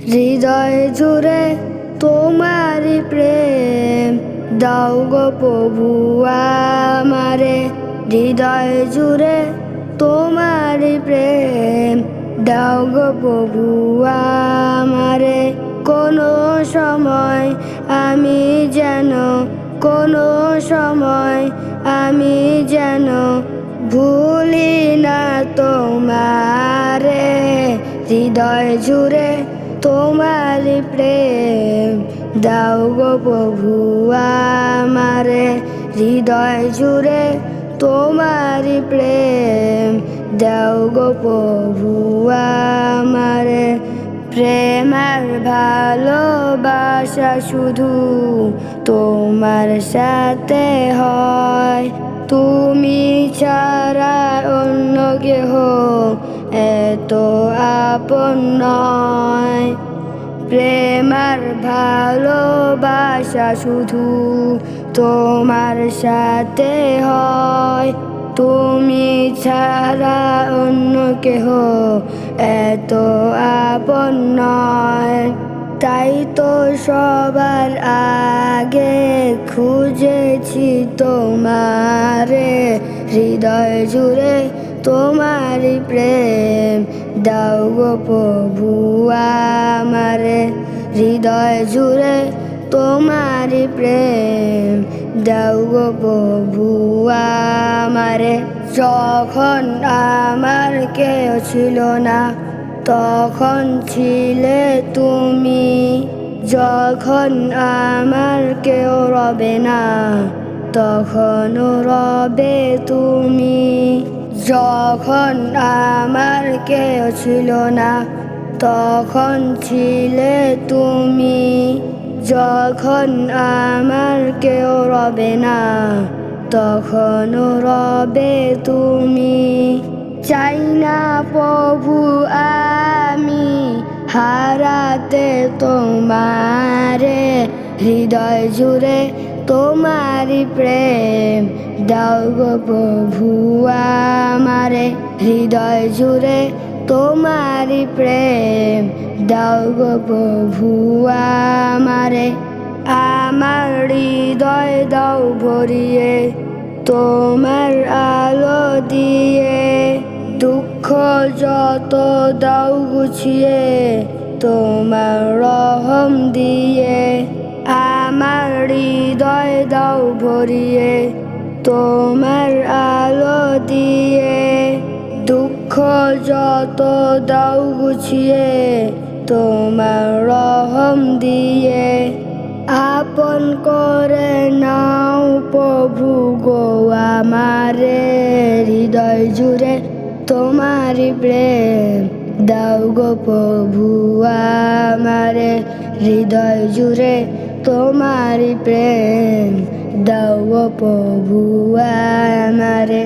হৃদয় জুড়ে তোমারি প্রেম দাও গো প্রভু আমারে। হৃদয় জুড়ে তোমারি প্রেম দাও গো প্রভু আমারে। কোনো সময় আমি যেন আমি যেন ভুলি না তোমারে। হৃদয় জুড়ে তোমারি প্রেম দাও গো প্রভু আমারে। হৃদয় জুড়ে তোমারি প্রেম দাও গো প্রভু আমারে। প্রেম আর ভালোবাসা শুধু তোমার সাথে হয়, তুমি ছাড়া অন্য কেহ এত আপন নয়। প্রেম আর ভালোবাসা শুধু তোমার সাথে হয়, তুমি ছাড়া অন্য কেহ এত আপন নয়। তাই তো সবার আগে খুঁজেছি তোমারে। হৃদয় জুড়ে তোমারি প্রেম দাও গো প্রভু আমারে। হৃদয় জুড়ে তোমারি প্রেম দাও গো প্রভু আমারে। যখন আমার কেউ ছিল না তখন ছিলে তুমি, যখন আমার কেউ রবে না তখনও রবে তুমি। যখন আমার কেউ ছিল না তখন ছিলে তুমি, যখন আমার কেউ রবে না তখনও রবে তুমি। চাই না প্রভু আমি হারাতে তোমারে। হৃদয় জুড়ে তোমারি প্রেম দাও গো প্রভু আমারে। হৃদয় জুড়ে তোমারি প্রেম দাও গো প্রভু আমারে। আমার হৃদয় দাও ভরিয়ে তোমার আলো দিয়ে, দুঃখ যত দাও গুছিয়ে তোমার রহম দিয়ে। আমার হৃদয় দাও ভরিয়ে তোমার আলো দিয়ে, দুঃখ যত দাও গুছিয়ে তোমার রহম দিয়ে। আপন করে নাও প্রভু গো আমারে। হৃদয় জুড়ে তোমারি প্রেম দাও গো প্রভু আমারে। হৃদয় জুড়ে তোমারি প্রেম দাও গো প্রভু আমারে।